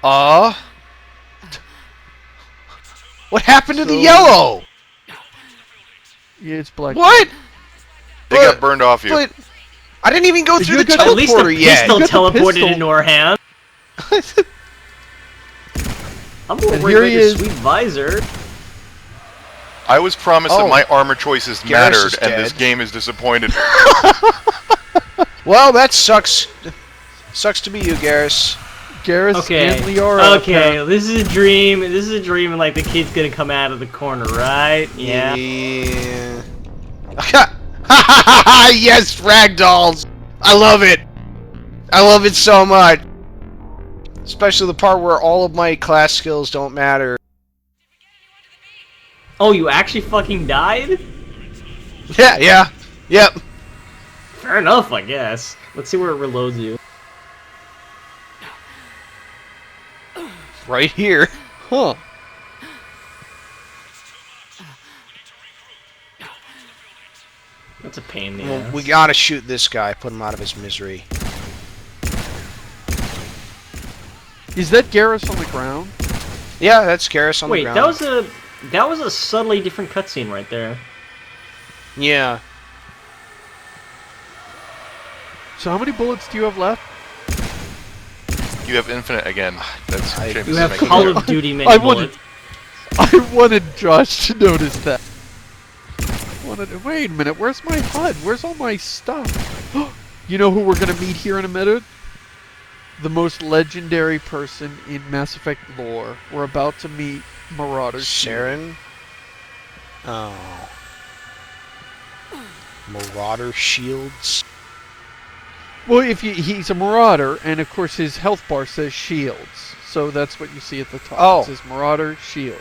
What happened to the yellow? Yeah, it's black. What? They got burned off you. But I didn't even go through the teleporter At least the yet. pistol teleported into her hand. I'm gonna wear like a sweet visor. I was promised that my armor choices Garrus mattered, is and dead. this game is disappointed. Well, that sucks. Sucks to be you, Garrus. Garrus Okay. and Liara. Okay, this is a dream. This is a dream, and like the kid's gonna come out of the corner, right? Yeah. Yeah. Yes, ragdolls. I love it. I love it so much. Especially the part where all of my class skills don't matter. Oh, you actually fucking died? Yeah. Yep. Fair enough, I guess. Let's see where it reloads you. Right here. Huh. That's a pain in the Well, ass. we gotta shoot this guy, put him out of his misery. Is that Garrus on the ground? Yeah, that's Garrus on the Wait, ground. that was a subtly different cutscene right there. Yeah. So how many bullets do you have left? You have infinite again. That's James You have making Call joke. of Duty many I bullets. wanted Josh to notice that. Wait a minute, where's my HUD? Where's all my stuff? You know who we're gonna meet here in a minute? The most legendary person in Mass Effect lore. We're about to meet Marauder. Saren? Oh. Marauder Shields? Well, he's a Marauder, and of course his health bar says Shields. So that's what you see at the top. Oh. It says Marauder Shields.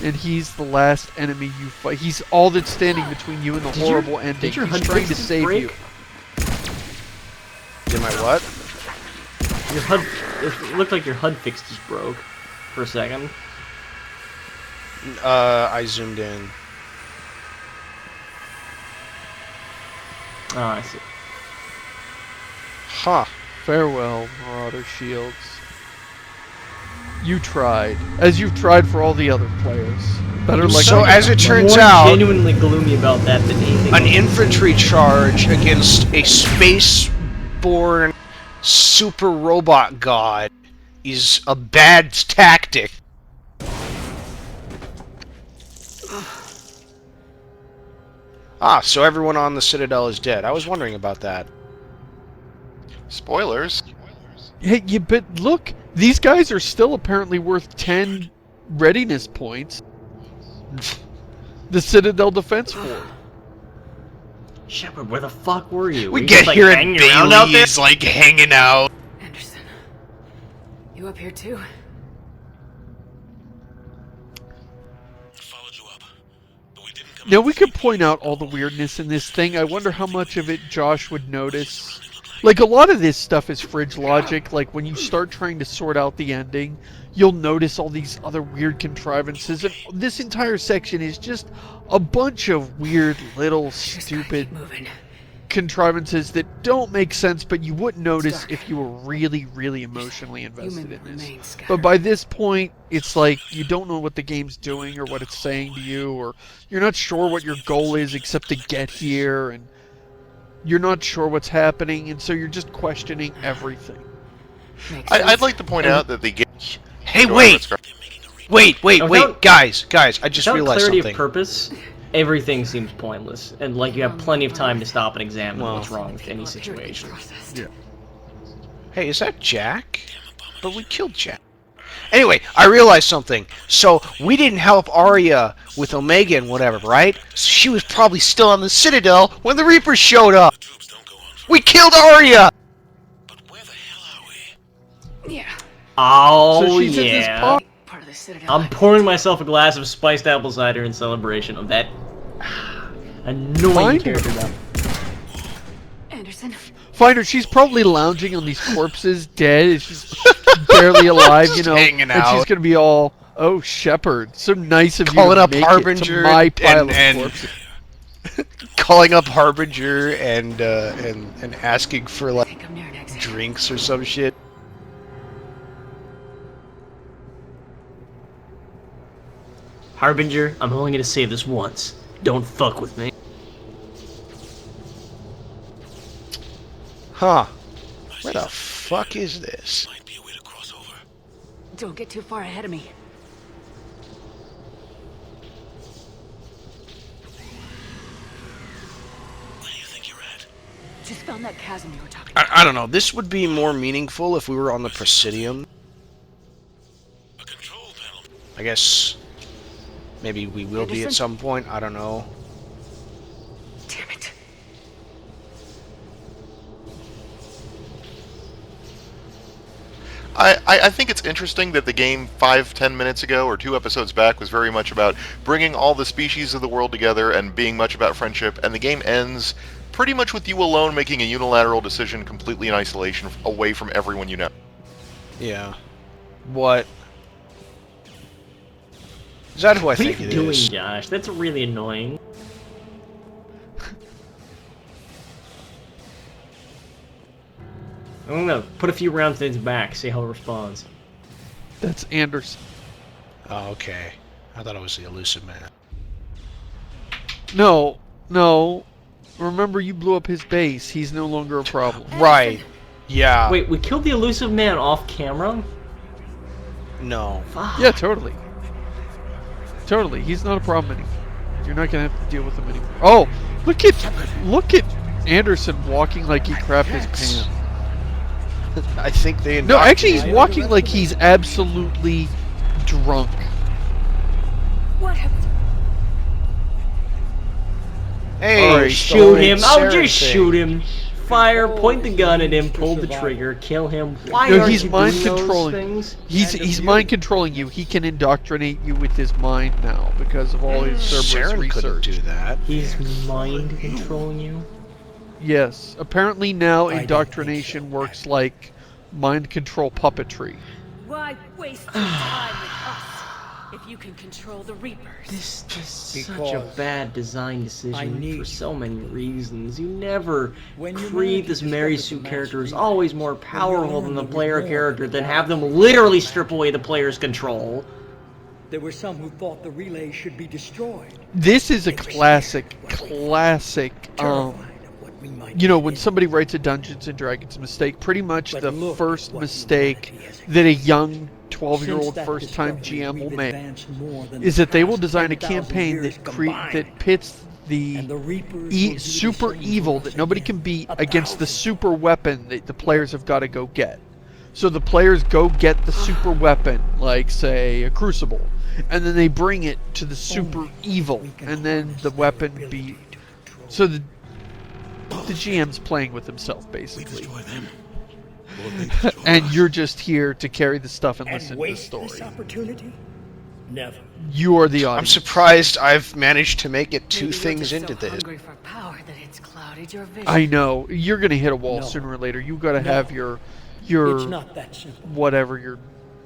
And he's the last enemy you fight. He's all that's standing between you and the horrible ending. Did your He's HUD trying to fixes save break? you. Did my what? Your HUD. It looked like your HUD fix just broke for a second. I zoomed in. Oh, I see. Huh. Farewell, Marauder Shields. You tried, as you've tried for all the other players. Better luck. So as it turns More out, genuinely gloomy about that than anything. an else. infantry charge against a space-born super robot god is a bad tactic. Ah, so everyone on the Citadel is dead. I was wondering about that. Spoilers. Hey, but look, these guys are still apparently worth 10 readiness points. The Citadel Defense Force. Shepard, where the fuck were you? We Were you get just, like, here and hanging around out there? Bailey's like hanging out. Anderson, you up here too? Now we could point out all the weirdness in this thing. I wonder how much of it Josh would notice. Like, a lot of this stuff is fridge logic. Like, when you start trying to sort out the ending, you'll notice all these other weird contrivances. And this entire section is just a bunch of weird, little, stupid contrivances that don't make sense, but you wouldn't notice if you were really, really emotionally invested in this. But by this point, it's like you don't know what the game's doing or what it's saying to you, or you're not sure what your goal is except to get here, and you're not sure what's happening, and so you're just questioning everything. I'd like to point out that the game... Hey, wait! Wait, guys, I just Without realized clarity something. of purpose, everything seems pointless, and like you have plenty of time to stop and examine what's wrong with any situation. Yeah. Hey, is that Jack? But we killed Jack. Anyway, I realized something. So, we didn't help Arya with Omega and whatever, right? So she was probably still on the Citadel when the Reapers showed up. We killed Arya! Yeah. Oh, So she's in this yeah. pod. Part of the Citadel. I'm pouring myself a glass of spiced apple cider in celebration of that annoying Find character. her. Anderson. Find her. She's probably lounging on these corpses, dead. She's barely alive, you know. hanging And out. she's gonna be all, "Oh, Shepard, so nice of you Calling to up make Harbinger it to my pile and- of corpses." Calling up Harbinger and asking for, like, Think I'm near drinks or some shit. Harbinger, I'm only gonna say this once. Don't fuck with me. Huh. Where the fuck is this? Don't get too far ahead of me. Where do you think you're at? Just found that chasm you were talking I don't know. This would be more meaningful if we were on the Presidium. A control panel. I guess maybe we will be at Anderson? some point. I don't know. Damn it. I think it's interesting that the game 5-10 minutes ago or 2 episodes back was very much about bringing all the species of the world together and being much about friendship, and the game ends pretty much with you alone making a unilateral decision completely in isolation away from everyone you know. Yeah. What? Is that who I What are think you it doing, is? Josh? That's really annoying. I'm gonna put a few rounds in his back, see how it responds. That's Anderson. Oh, okay. I thought it was the elusive man. No, no. Remember, you blew up his base. He's no longer a problem. Right. Yeah. Wait, we killed the elusive man off camera? No. Fuck. Yeah, totally. Totally. He's not a problem anymore. You're not gonna have to deal with him anymore. Oh, look at Anderson walking like he crapped his pants. I think they. No, actually, he's indoctrinated- walking like he's absolutely drunk. What happened? Hey, Alright, Shoot him! Oh, Sarah just thing. shoot him! Fire, point the gun at him, pull the trigger, kill him. Why No, are he's you mind doing those controlling. things? He's mind controlling you. He can indoctrinate you with his mind now because of all his Cerberus Saren couldn't research. do that. He's mind controlling you? Yes. Apparently now indoctrination works like mind control puppetry. Why waste your time with us if you can control the Reapers? This is such a Because bad design I decision need for so many reasons. You never When you create manage this to Mary discover Sue the character who's mastery, always more when you powerful learn than the the player reward character, of then the have them battle. literally strip away the player's control. There were some who thought the relay should be destroyed. This is a classic. Terrified of what we might You know, be when in. somebody writes a Dungeons and Dragons mistake, pretty much But the look first what mistake humanity has that a young 12-year-old Since that first-time discovery, GM will we've make advanced more than is the that they will past design a 10,000 campaign years that combined. that pits the And the Reapers will do the super same evil for us that nobody again. can beat 1,000 against the super weapon that the players have got to go get. So the players go get the super weapon, like say a crucible, and then they bring it to the super evil, and then the weapon be. So the GM's playing with himself basically, and you're just here to carry the stuff and listen And to the waste this story. opportunity? Never. You are the I'm audience. surprised I've managed to make it two Maybe you're things just into so this. hungry for power that it's clouded your vision. I know you're gonna hit a wall No. sooner or later. You got to No. have your It's not that simple. whatever your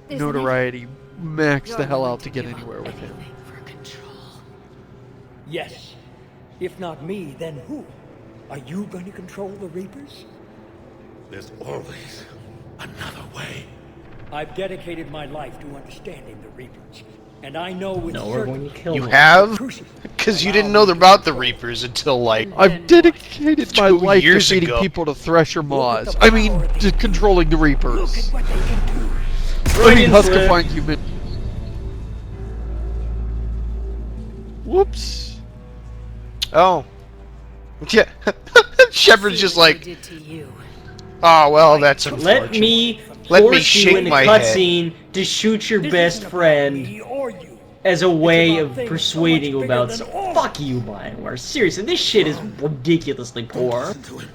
Isn't it? notoriety max the You're hell willing out to to get give up anywhere with him. anything for control. Yes. If not me, then who? Are you going to control the Reapers? There's always another way. I've dedicated my life to understanding the Reapers, and I know with No, we're going to certainty kill You him. have? Crucible Because you allow didn't me know to about the control Reapers until, like... I've dedicated my 2 life to years feeding ago. people to Thresher Look Maws. at the I mean, power they to controlling the Look Reapers. at what they can do. I mean, Brilliant, Huskifying human. Whoops. Oh. Yeah. Shepard's just See what like, they did to you. oh, well, that's unfortunate. Let me Let me force you shake in a my head. cutscene to shoot your This best isn't about friend me or you. as a way about of things so persuading you much about. bigger than all. Fuck you, Bioware. Seriously, this shit is ridiculously poor. Listen to him.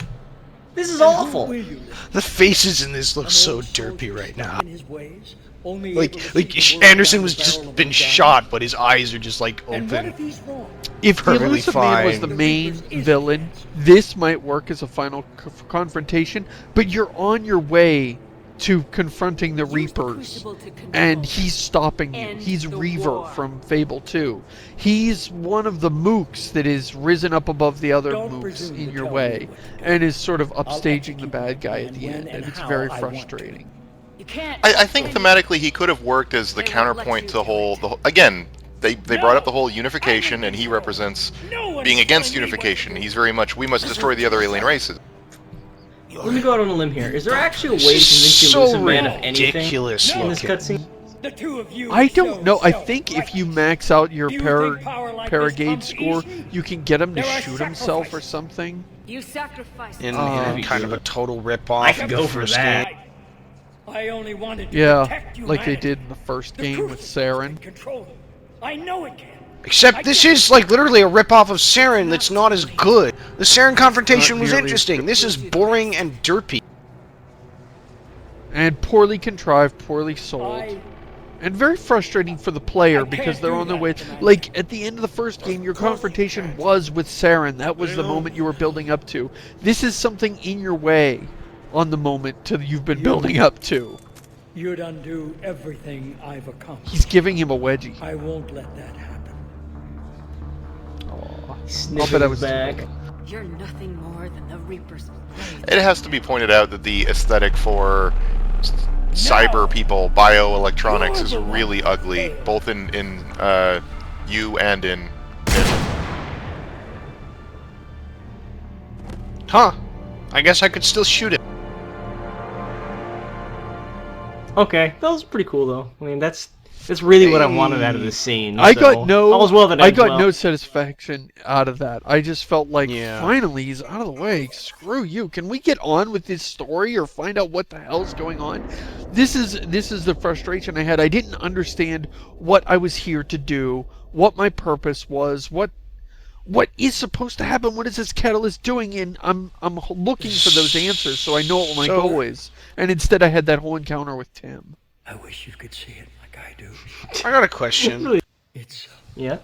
This is Who awful. will you listen? The faces in this look An so old soldier derpy right now. stuck in his ways, only Like, able to see the world Anderson down was the just barrel of been a gun. shot, but his eyes are just, like, And what open. if he's wrong? If the Perfectly Elusive Man was fine. the main villain, this might work as a final confrontation, but you're on your way to confronting the Reapers, and he's stopping you. He's Reaver from Fable 2. He's one of the mooks that is risen up above the other mooks in your way, and is sort of upstaging the bad guy at the end, and it's very frustrating. I think thematically he could have worked as the counterpoint to the whole again, they brought up the whole unification, and he represents being against unification. He's very much, we must destroy the other alien races. Let me go out on a limb here. Is there actually a way to convince you Lucid Man of anything ridiculous in this cutscene? The two of you I don't know. I show think if you max out your Do you think power like this Paragade comes score, easy? you can get him to There are shoot himself or sacrifices. something. You sacrifice. In that'd be kind of good. a total rip-off. I could of go the for first that. game. I only wanted to Yeah, protect like they humanity. did in the first The game with Crucible Saren. can control them. I know it can. Except this is like literally a rip-off of Saren that's not as good. The Saren confrontation Not was nearly as interesting. good. This is boring and derpy. And poorly contrived, poorly sold. I And very frustrating for the player I because can't they're do on their that way. tonight. Like, at the end of the first game, your confrontation was with Saren. That was the moment you were building up to. This is something in your way on the moment you've been building up to. You'd undo everything I've accomplished. He's giving him a wedgie. I won't let that happen. Aw. Sniffing bet I his was back. You're nothing more than the Reaper's blade. It has to be pointed out that the aesthetic for cyber people, bioelectronics, is really ugly, both in you and in Huh. I guess I could still shoot it. Okay, that was pretty cool though. I mean, that's really what I wanted out of this scene. I so got no. All's well that I ends got well. no satisfaction out of that. I just felt like Yeah. finally he's out of the way. Screw you. Can we get on with this story or find out what the hell's going on? This is the frustration I had. I didn't understand what I was here to do, what my purpose was, what is supposed to happen. What is this catalyst doing? And I'm looking for those answers so I know what my So- goal is. And instead, I had that whole encounter with Tim. I wish you could see it like I do. I got a question. It's Yeah.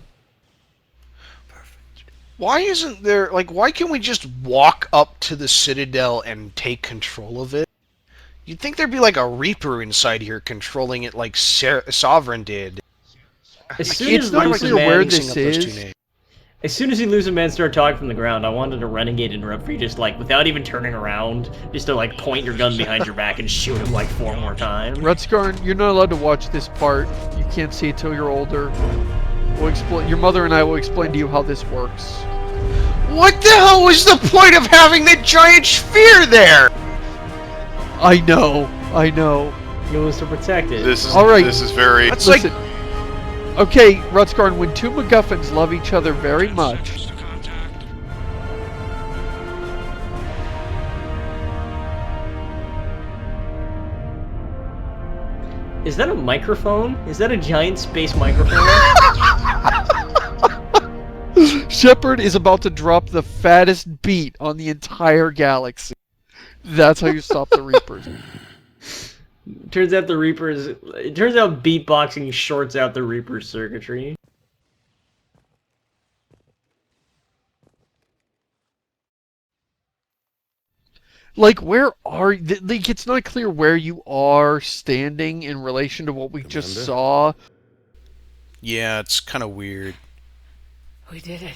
perfect. Why isn't there, like, why can't we just walk up to the Citadel and take control of it? You'd think there'd be, like, a Reaper inside here controlling it like Sovereign did. As soon It's as not Lucid clear where Man, this Mixing up those two is. names. as soon as Lucid Man started talking from the ground, I wanted to renegade interrupt for you, just like without even turning around, just to like point your gun behind your back and shoot him like 4 more times. Rutskarn, you're not allowed to watch this part. You can't see it till you're older. We'll explain. Your mother and I will explain to you how this works. What the hell was the point of having the giant sphere there? I know. It was to protect it. this is All right. this is very That's like, Listen. Okay, Rutskarn, when two MacGuffins love each other very much, Is that a microphone? Is that a giant space microphone? Shepard is about to drop the fattest beat on the entire galaxy. That's how you stop the Reapers. Turns out beatboxing shorts out the Reaper's circuitry. Like, where are like? It's not clear where you are standing in relation to what we just Commander? saw. yeah, it's kind of weird. We did it.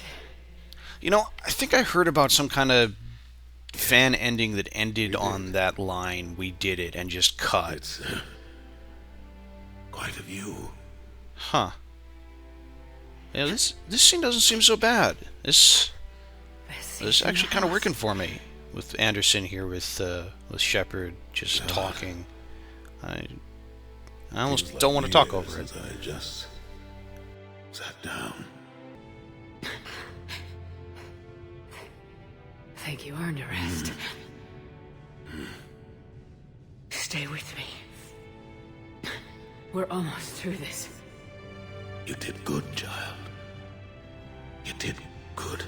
You know, I think I heard about some kind of fan ending that ended on that line, "We did it," and just cut. It's quite a view. Huh. Yeah, this scene doesn't seem so bad. This is actually kind of working for me. With Anderson here, with Shepard just talking. I almost Seems don't like want to talk years over it. since I just sat down. Think you earned a rest. Stay with me. We're almost through this. You did good, child. You did good.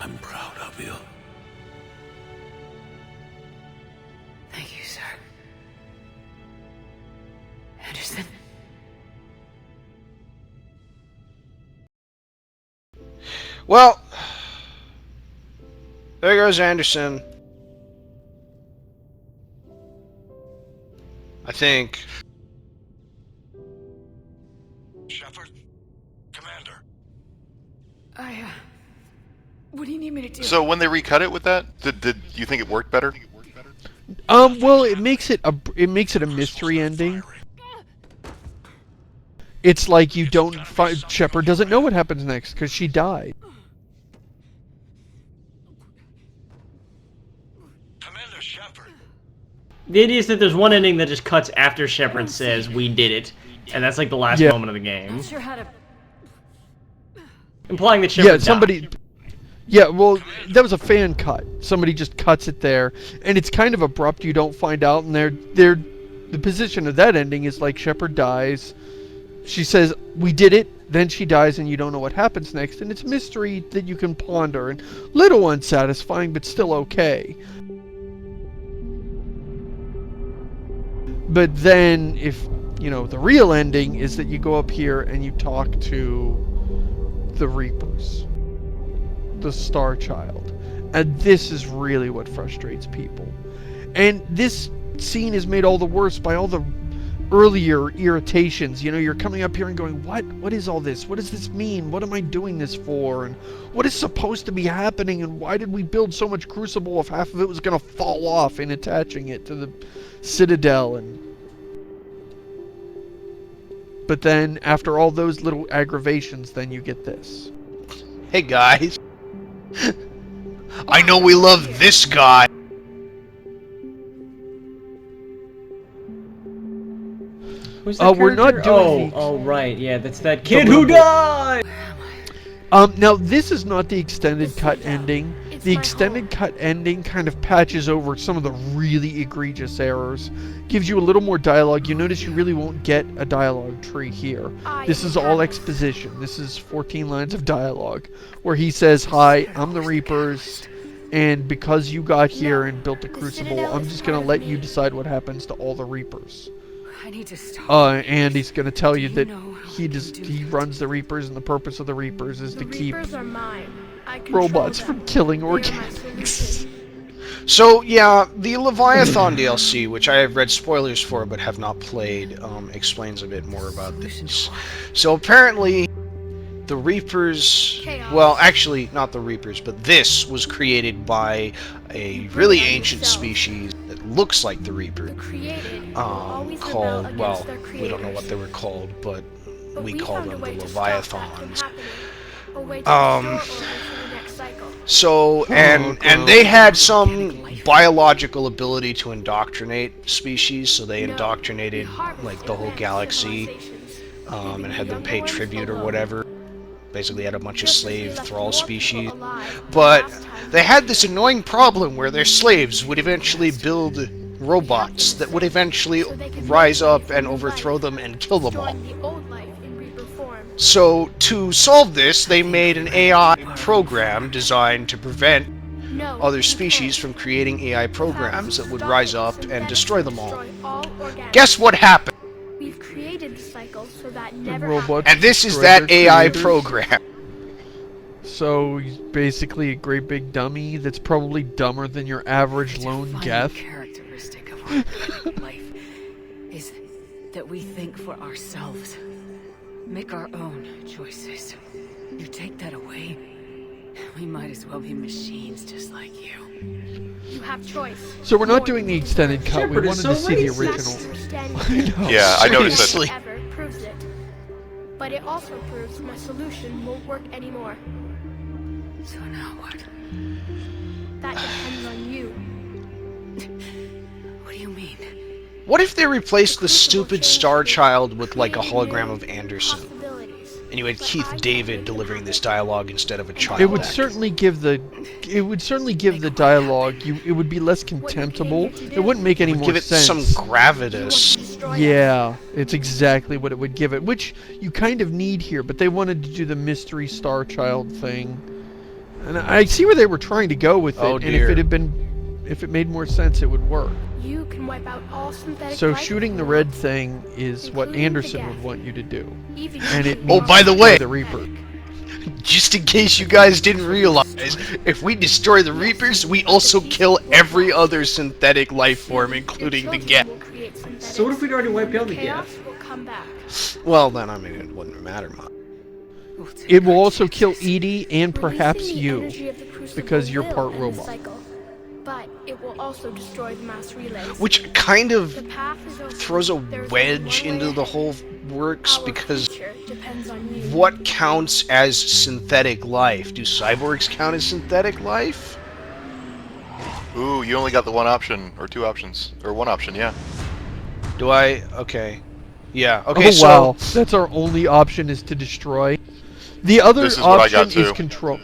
I'm proud of you. Thank you, sir. Anderson? Well, there goes Anderson. I think. Shepard? Commander. What do you need me to do? So when they recut it with that, did you think it worked better? Well, it makes it a mystery ending. It's like you don't find Shepard doesn't know what happens next because she died. Commander Shepard. The idea is that there's one ending that just cuts after Shepard says, "We did it," and that's like the last moment of the game. Not sure how to. Implying that Shepard died. Yeah, well, that was a fan cut. Somebody just cuts it there, and it's kind of abrupt. You don't find out, and the position of that ending is like Shepard dies. She says, "We did it," then she dies, and you don't know what happens next, and it's a mystery that you can ponder, and little unsatisfying, but still okay. But then, if, you know, the real ending is that you go up here and you talk to the Reapers. The Star Child. And this is really what frustrates people. And this scene is made all the worse by all the earlier irritations. You know, you're coming up here and going, what is all this? What does this mean? What am I doing this for? And what is supposed to be happening? And why did we build so much Crucible if half of it was going to fall off in attaching it to the Citadel? But then, after all those little aggravations, then you get this. Hey guys. I know we love this guy. Who's that we're not character? doing Oh, right, yeah, that's that kid who died! Now, this is not the extended cut ending. The extended cut ending kind of patches over some of the really egregious errors. Gives you a little more dialogue. You notice you really won't get a dialogue tree here. This is all exposition. This is 14 lines of dialogue where he says, "Hi, I'm the Reapers, and because you got here and built the Crucible, I'm just going to let you decide what happens to all the Reapers." I need to stop. And he's going to tell you that he runs the Reapers, and the purpose of the Reapers is to keep Reapers are mine. I control robots them. from killing They are my organics. solution. So yeah, the Leviathan DLC, which I have read spoilers for but have not played, explains a bit more about this. So apparently, the Reapers, well, actually not the Reapers, but this was created by a really ancient species that looks like the Reaper, The created will always rebel called, against well, their we don't know what creators. they were called, but we we call found a them the way to stop that from Leviathans. happening. A way to restore order for the next cycle. So, and they had some biological ability to indoctrinate species, so they indoctrinated, like, the whole galaxy, and had them pay tribute or whatever. Basically had a bunch of slave thrall species. But they had this annoying problem where their slaves would eventually build robots that would eventually rise up and overthrow them and kill them all. So, to solve this, they made an AI program designed to prevent other species from creating AI programs that would rise up and destroy them all. Guess what happened? We've created the cycle so that The never robots And this is destroy that their AI creators. program. So he's basically a great big dummy that's probably dumber than your average lone geth. Characteristic of our life is that we think for ourselves, make our own choices. You take that away, we might as well be machines just like you. You have choice. So we're not doing the extended cut. We Shepard wanted is to so see the racist. original. Yeah, I noticed that. Seriously. Ever proves it. But it also proves my solution won't work anymore. So now what? That depends on you. What do you mean? What if they replaced the stupid Star Child with, like, a hologram of Anderson? Possibilities. And you had Keith David delivering this dialogue instead of a child. It would actor. certainly give the dialogue. It would be less contemptible. It wouldn't make any more Give it sense. some gravitas. Yeah, it's exactly what it would give it, which you kind of need here. But they wanted to do the mystery Star Child thing, and I see where they were trying to go with it. Oh, and dear. if it made more sense, it would work. You can wipe out all synthetic So life shooting the forms, red thing is what including Anderson the would death. want you to do, even and it. Oh, needs by to the be way. the Reaper. Just in case you guys didn't realize, if we destroy the Reapers, we also kill every other synthetic life form, including the children Geth. will create synthetic So what if we'd already wiped out the chaos Geth? will come back. Well, then, I mean, it wouldn't matter much. We'll take It will our also kill chances. Edie and perhaps Releasing the you, energy of the crucible because you're will part end the robot. cycle, but it will also destroy the mass relays. Which kind The of path is open. throws a There's wedge only one into way the ahead. whole works, Our because future depends on you. what counts as synthetic life? Do cyborgs count as synthetic life? Ooh, you only got the one option, or two options, or one option, yeah. Do I? Okay. Yeah, okay, Oh wow, that's our only option is to destroy. The other This is what I got option is too. control.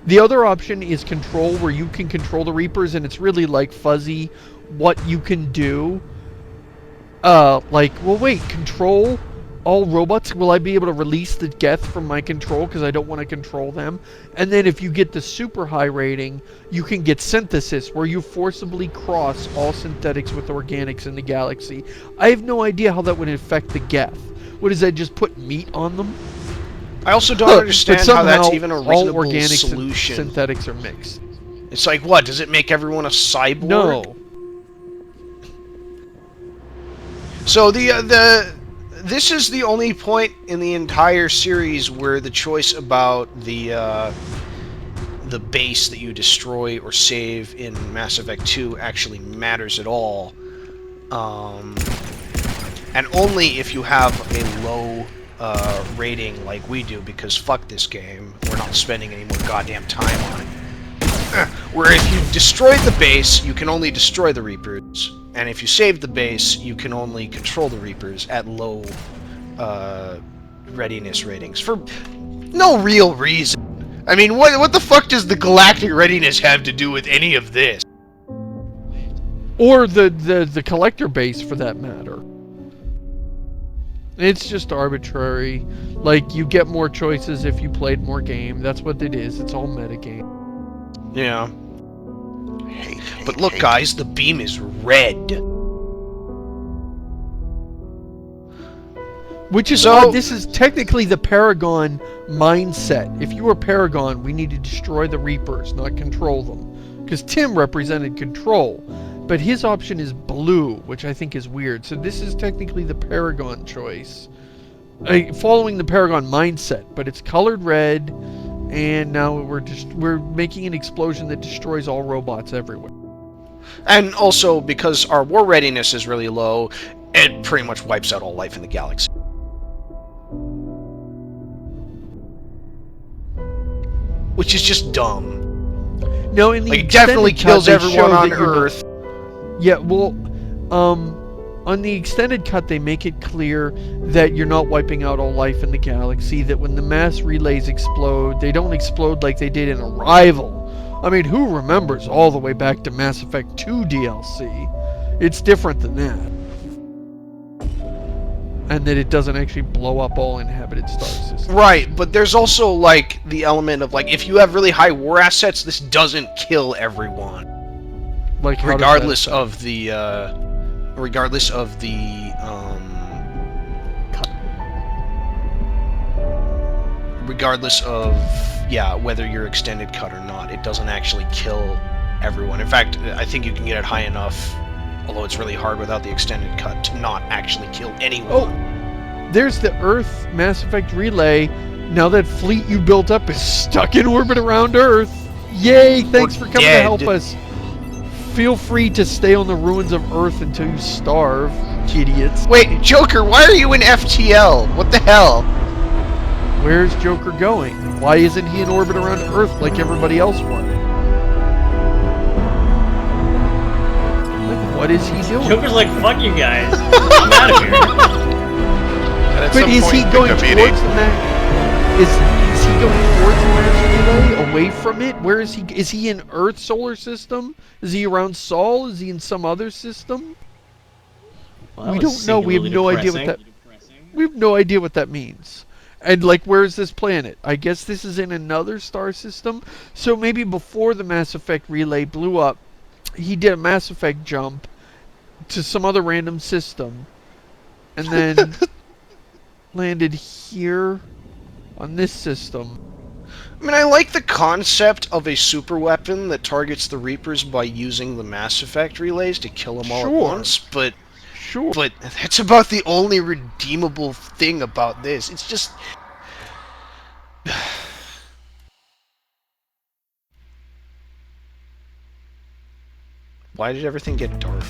The other option is control, where you can control the Reapers, and it's really like fuzzy what you can do. Like, well, wait, control all robots? Will I be able to release the Geth from my control because I don't want to control them? And then if you get the super high rating, you can get synthesis, where you forcibly cross all synthetics with organics in the galaxy. I have no idea how that would affect the Geth. What is that, just put meat on them? I also don't But understand how somehow that's even a all reasonable organics and solution. synthetics are mixed. It's like, what, does it make everyone a cyborg? No. So this is the only point in the entire series where the choice about the base that you destroy or save in Mass Effect 2 actually matters at all. And only if you have a low rating like we do, because fuck this game, we're not spending any more goddamn time on it. Where if you destroyed the base, you can only destroy the Reapers, and if you save the base, you can only control the Reapers at low readiness ratings for no real reason. I mean, what the fuck does the Galactic Readiness have to do with any of this? Or the collector base, for that matter. It's just arbitrary. Like, you get more choices if you played more game. That's what it is. It's all metagame. Yeah. But look, guys, the beam is red. Which is So- odd. This is technically the Paragon mindset. If you were Paragon, we need to destroy the Reapers, not control them. Because Tim represented control. But his option is blue, which I think is weird. So this is technically the Paragon choice. Following the Paragon mindset, but it's colored red, and now we're making an explosion that destroys all robots everywhere. And also, because our war readiness is really low, it pretty much wipes out all life in the galaxy. Which is just dumb. No, in the Like, it definitely extended cut, kills they everyone show on that you're- Earth. Yeah, well, on the extended cut, they make it clear that you're not wiping out all life in the galaxy, that when the mass relays explode, they don't explode like they did in Arrival. I mean, who remembers all the way back to Mass Effect 2 DLC? It's different than that. And that it doesn't actually blow up all inhabited star systems. Right, but there's also, like, the element of, like, if you have really high war assets, this doesn't kill everyone. Like, how does that Regardless affect- of the, regardless of, yeah, whether you're extended cut or not, it doesn't actually kill everyone. In fact, I think you can get it high enough, although it's really hard without the extended cut, to not actually kill anyone. Oh, there's the Earth Mass Effect relay. Now that fleet you built up is stuck in orbit around Earth. Yay, thanks for coming to help us. Feel free to stay on the ruins of Earth until you starve, idiots. Wait, Joker, why are you in FTL? What the hell? Where's Joker going? Why isn't he in orbit around Earth like everybody else was? Like, what is he doing? Joker's like, fuck you guys. I'm out of here. And at But some is point he you going pick towards a the meeting. Mac? Is he going towards the Mac relay? Away from it? Where is he? Is he in Earth solar system? Is he around Sol? Is he in some other system? Well, We that was don't know. We have no idea what that. We have no idea what that means. And like, where is this planet? I guess this is in another star system. So maybe before the Mass Effect relay blew up, he did a Mass Effect jump to some other random system, and then landed here on this system. I mean, I like the concept of a super weapon that targets the Reapers by using the Mass Effect relays to kill them all at Sure. once, but sure. But that's about the only redeemable thing about this. It's just... Why did everything get dark?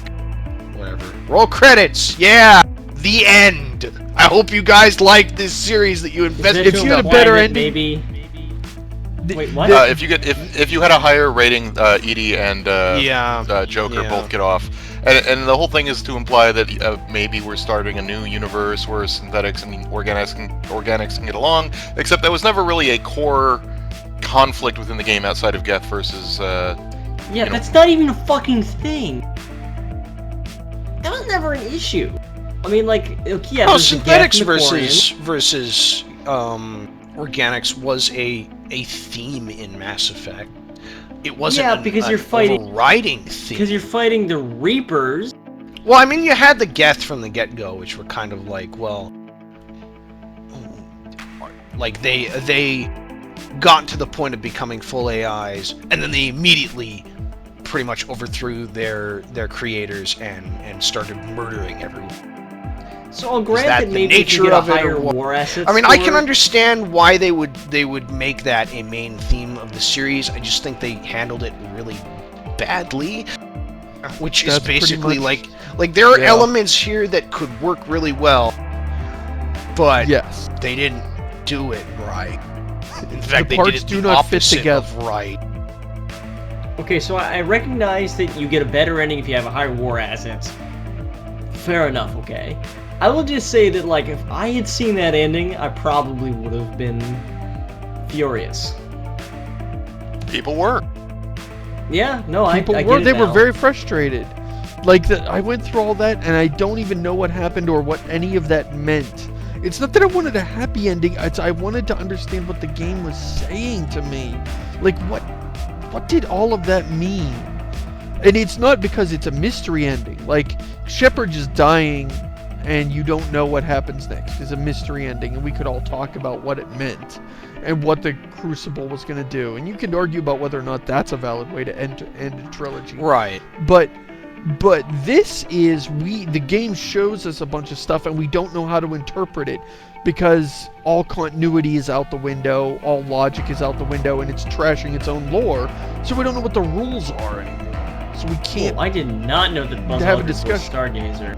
Whatever. Roll credits! Yeah! The end! I hope you guys liked this series that you invested If you had a better ending... Maybe... Wait, what? If you had a higher rating, Edie and Joker both get off, and the whole thing is to imply that maybe we're starting a new universe where synthetics and organics can get along. Except that was never really a core conflict within the game outside of Geth versus. That's not even a fucking thing. That was never an issue. I mean, like, yeah. Oh, synthetics versus organics was a theme in Mass Effect. It wasn't because you're fighting overriding theme. Because you're fighting the Reapers. Well, I mean, you had the Geth from the get-go, which were kind of like, well, like they got to the point of becoming full AIs, and then they immediately pretty much overthrew their creators and started murdering everyone. So I'll grant that maybe if you get a higher war assets. I mean, I can understand why they would make that a main theme of the series. I just think they handled it really badly, which is basically like there are elements here that could work really well, but they didn't do it right. In fact, they did it the opposite of right. Okay, so I recognize that you get a better ending if you have a higher war assets. Fair enough, okay. I will just say that, like, if I had seen that ending, I probably would have been furious. People were. Yeah, no, I get They it were now. very frustrated. Like, I went through all that, and I don't even know what happened or what any of that meant. It's not that I wanted a happy ending. I wanted to understand what the game was saying to me. Like, what did all of that mean? And it's not because it's a mystery ending. Like, Shepard just dying and you don't know what happens next is a mystery ending, and we could all talk about what it meant and what the Crucible was going to do. And you can argue about whether or not that's a valid way to end a trilogy. Right. But this is, the game shows us a bunch of stuff and we don't know how to interpret it because all continuity is out the window, all logic is out the window, and it's trashing its own lore, so we don't know what the rules are anymore. So we can't... Oh, I did not know that Buzz have a Aldrin was discussion. Stargazer.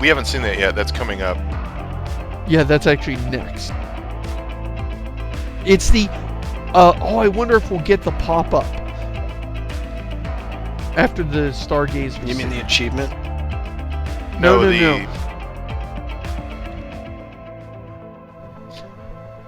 We haven't seen that yet. That's coming up. Yeah, that's actually next. It's the... I wonder if we'll get the pop-up after the Stargazer. You mean the achievement? No.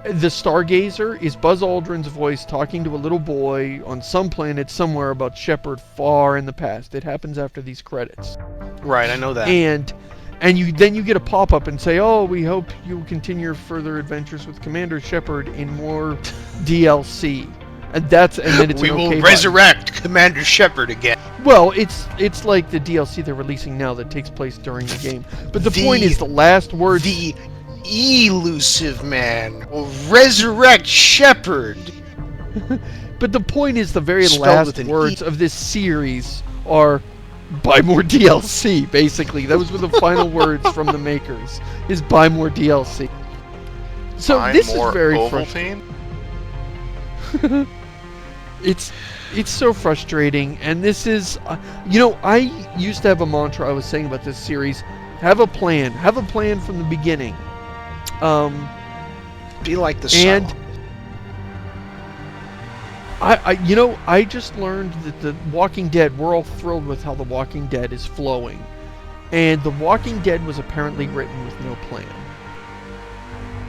The Stargazer is Buzz Aldrin's voice talking to a little boy on some planet somewhere about Shepard far in the past. It happens after these credits. Right, I know that. And then you get a pop-up and say, "Oh, we hope you continue your further adventures with Commander Shepard in more DLC." And then it's we an will okay resurrect button. Commander Shepard again. Well, it's like the DLC they're releasing now that takes place during the game. But the point is, the last words. The elusive man will resurrect Shepard. But the point is, the very Spelled last with an words of this series are, "Buy more DLC." Basically, those were the final words from the makers. Is buy more DLC. So this is very frustrating. It's so frustrating, and this is, I used to have a mantra I was saying about this series: have a plan from the beginning. Be like the sun. And I just learned that The Walking Dead, we're all thrilled with how The Walking Dead is flowing. And The Walking Dead was apparently written with no plan.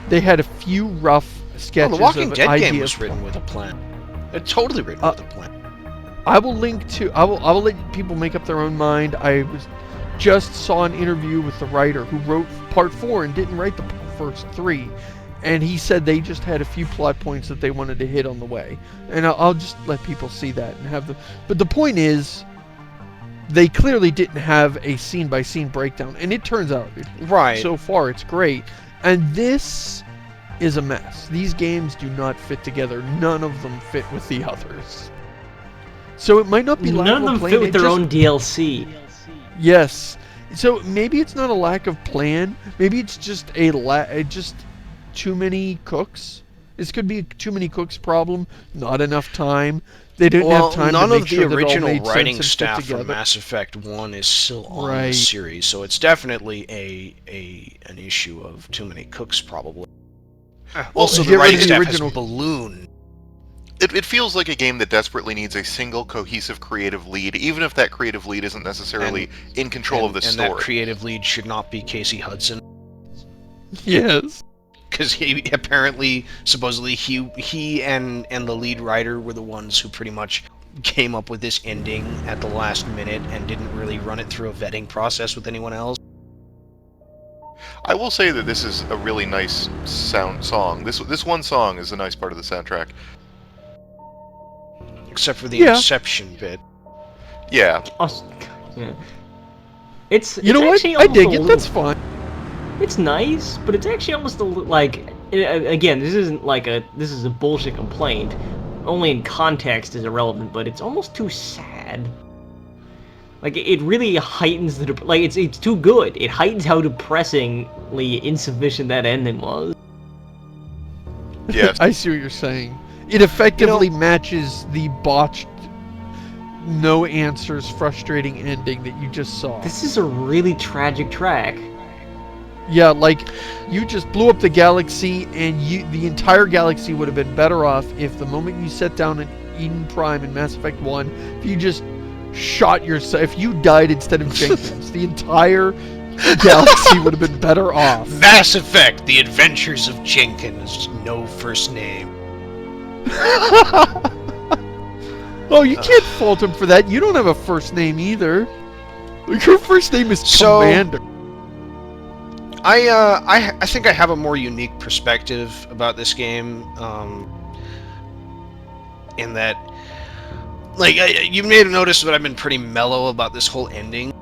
They had a few rough sketches The Walking of Dead game ideas. was written with a plan. It's totally written with a plan. I will let people make up their own mind. I just saw an interview with the writer who wrote Part 4 and didn't write the first 3. And he said they just had a few plot points that they wanted to hit on the way. And I'll just let people see that and have But the point is, they clearly didn't have a scene-by-scene breakdown. And it turns out, so far, it's great. And this is a mess. These games do not fit together. None of them fit with the others. So it might not be none of them fit with their own DLC. Yes. So maybe it's not a lack of plan. Maybe it's just just too many cooks. This could be a too many cooks problem. Not enough time. They didn't have time none to make of sure the that it all original made sense writing and fit staff for together. Mass Effect 1 is still on the Right. series, so it's definitely an issue of too many cooks, probably. Also, get the rid writing of the staff original- has Balloon. It feels like a game that desperately needs a single cohesive creative lead, even if that creative lead isn't necessarily in control of the and story. that creative lead should not be Casey Hudson. Yes. Because he apparently, supposedly, he and the lead writer were the ones who pretty much came up with this ending at the last minute and didn't really run it through a vetting process with anyone else. I will say that this is a really nice song. This one song is a nice part of the soundtrack. Except for the Yeah. Inception bit. Yeah. Yeah. It's You know what? actually I almost dig a it. little- That's fine. It's nice, but it's actually almost again, this is a bullshit complaint. Only in context is irrelevant, but it's almost too sad. Like it really heightens it's too good. It heightens how depressingly insufficient that ending was. Yes. I see what you're saying. It effectively matches the botched, no answers, frustrating ending that you just saw. This is a really tragic track. Yeah, like, you just blew up the galaxy, and the entire galaxy would have been better off if the moment you set down in Eden Prime in Mass Effect 1, if you just shot yourself, if you died instead of Jenkins, the entire galaxy would have been better off. Mass Effect: The Adventures of Jenkins. No first name. Oh, you can't fault him for that. You don't have a first name either. Your first name is Commander. I think I have a more unique perspective about this game, in that, like, you may have noticed that I've been pretty mellow about this whole ending,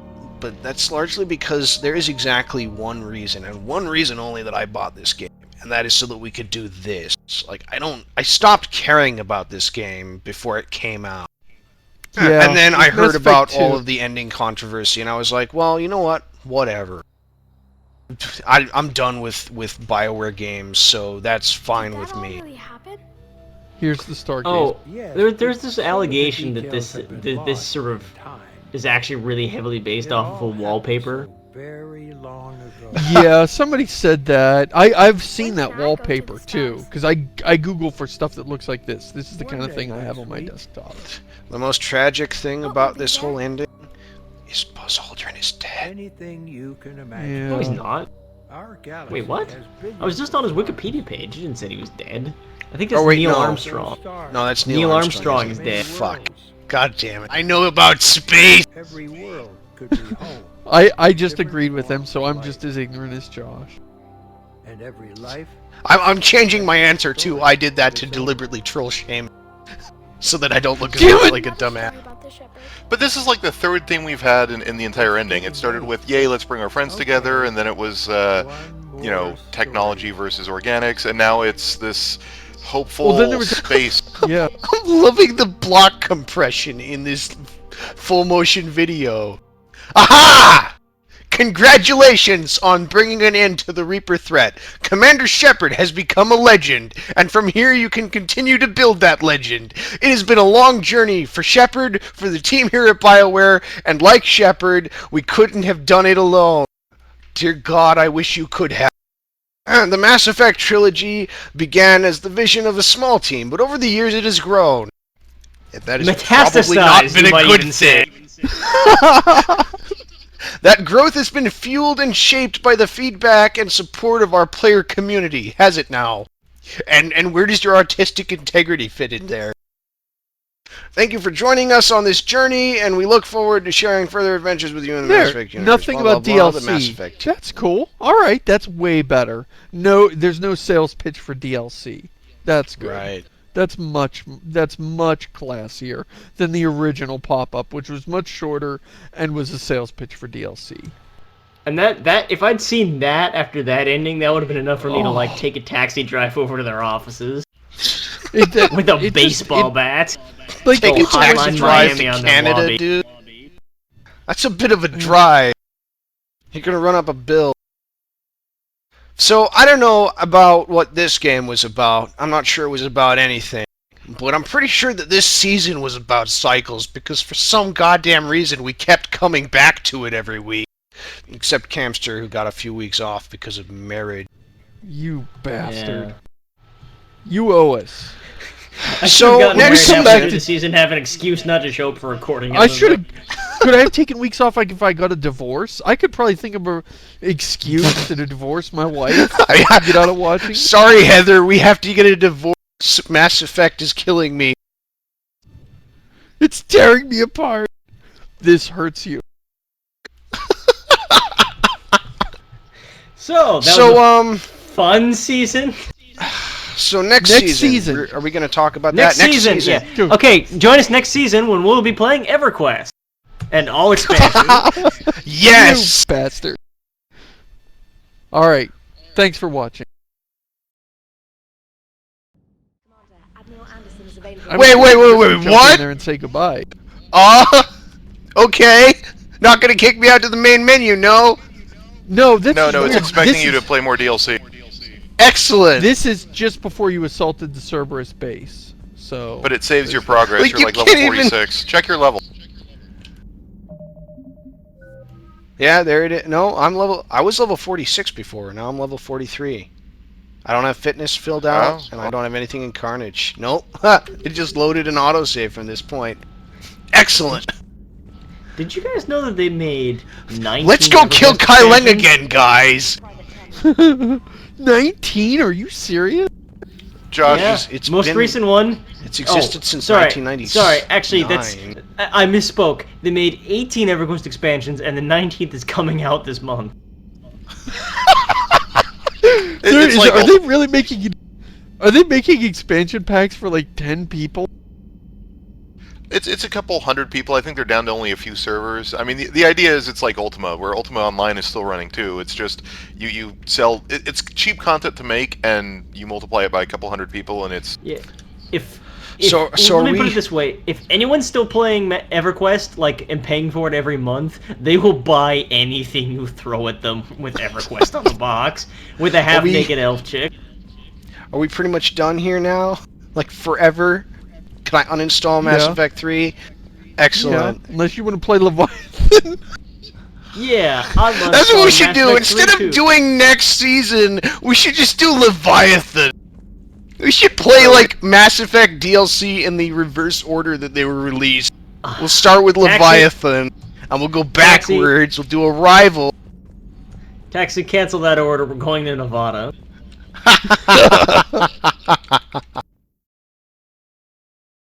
but that's largely because there is exactly one reason, and one reason only, that I bought this game, and that is so that we could do this. Like, I stopped caring about this game before it came out. Yeah, And then I Mass heard Effect about 2. all of the ending controversy, and I was like, well, you know what? Whatever. I'm done with BioWare games, so that's fine with me. Here's the Stargazer. Oh, there's this allegation that this sort of is actually really heavily based off of a wallpaper. Very long ago. Yeah, somebody said that. I've seen that wallpaper too, because I Google for stuff that looks like this. This is the kind of thing I have on my desktop. The most tragic thing about this whole ending is Buzz Aldrin is dead. Anything you can imagine. Yeah. No, he's not. Our galaxy Wait, what? has billions I was just on his Wikipedia page. It didn't say he was dead. I think that's Oh, wait, Neil no. Armstrong. No, that's Neil Neil Armstrong isn't is dead. Fuck. God damn it. I know about space! Every world could be home, I just agreed with him, so I'm just as ignorant as Josh. and every life. I'm changing my answer to I did that to deliberately troll shame, so that I don't look Damn it! like a dumbass. But this is like the third thing we've had in the entire ending. It started with, yay, let's bring our friends together, and then it was, technology versus organics, and now it's this hopeful Well, then there was- space. Yeah. I'm loving the block compression in this full motion video. Aha! Congratulations on bringing an end to the Reaper threat. Commander Shepard has become a legend, and from here you can continue to build that legend. It has been a long journey for Shepard, for the team here at BioWare, and like Shepard, we couldn't have done it alone. Dear God, I wish you could have. The Mass Effect trilogy began as the vision of a small team, but over the years it has grown. And that has probably not Metastasized, been you a might good even say. thing. That growth has been fueled and shaped by the feedback and support of our player community, has it now? And where does your artistic integrity fit in there? Thank you for joining us on this journey, and we look forward to sharing further adventures with you in the Mass Effect universe. Nothing Blah, about blah, blah, the DLC. Mass Effect. That's cool. All right, that's way better. No, there's no sales pitch for DLC. That's good. Right. That's much classier than the original pop-up, which was much shorter and was a sales pitch for DLC. And that if I'd seen that after that ending, that would have been enough for me to Oh. take a taxi drive over to their offices With with a baseball bat. Like, Take a Hotline taxi drive Miami to on the Canada, lobby. dude. That's a bit of a drive. You're gonna run up a bill. So, I don't know about what this game was about. I'm not sure it was about anything. But I'm pretty sure that this season was about cycles, because for some goddamn reason we kept coming back to it every week. Except Camster, who got a few weeks off because of marriage. You bastard. Yeah. You owe us. I should So, have gotten next married back halfway through to- the season, have an excuse not to show up for recording. I should have. Could I have taken weeks off like if I got a divorce? I could probably think of an excuse to divorce my wife. Get out of watching. Sorry, Heather, we have to get a divorce. Mass Effect is killing me. It's tearing me apart. This hurts you. So, that was a fun season. So next season. Are we going to talk about Next that? season, Next season. yeah. Okay, join us next season when we'll be playing EverQuest. And all expansions. Yes! You bastard. Alright. Thanks for watching. Wait, Jump in what? there and say goodbye. Okay. Not going to kick me out to the main menu, no? No, this No, is it's weird. expecting This you to is- play more DLC. Excellent. This is just before you assaulted the Cerberus base. So. But it saves your progress. Like, You're you like level can't even- 46. Check your level. Yeah, there it is. No, I was level 46 before. Now I'm level 43. I don't have fitness filled out, and I don't have anything in Carnage. Nope. It just loaded an autosave from this point. Excellent. Did you guys know that they made 19 Let's go kill EverQuest Kai Leng expansions? again, guys. 19? Are you serious? Josh, Yeah, it's most been- recent one. It's existed since sorry, 1990. Sorry, actually, I misspoke. They made 18 EverQuest expansions, and the 19th is coming out this month. It's like Are they really making? Are they making expansion packs for like 10 people? It's a couple hundred people. I think they're down to only a few servers. I mean, the idea is it's like Ultima, where Ultima Online is still running too. It's just you sell. It's cheap content to make, and you multiply it by a couple hundred people, and it's Yeah. If So let me are put we- it this way: if anyone's still playing EverQuest, like, and paying for it every month, they will buy anything you throw at them with EverQuest on the box, with a half-naked elf chick. Are we pretty much done here now? Like forever? Can I uninstall Mass Yeah. Effect 3? Excellent. Yeah, unless you want to play Leviathan. Yeah, I'd love That's to what we play should Mass do. Effect Instead 3 of too. doing next season, we should just do Leviathan. We should play like Mass Effect DLC in the reverse order that they were released. We'll start with Leviathan, and we'll go backwards. We'll do Arrival. Taxi, cancel that order. We're going to Nevada.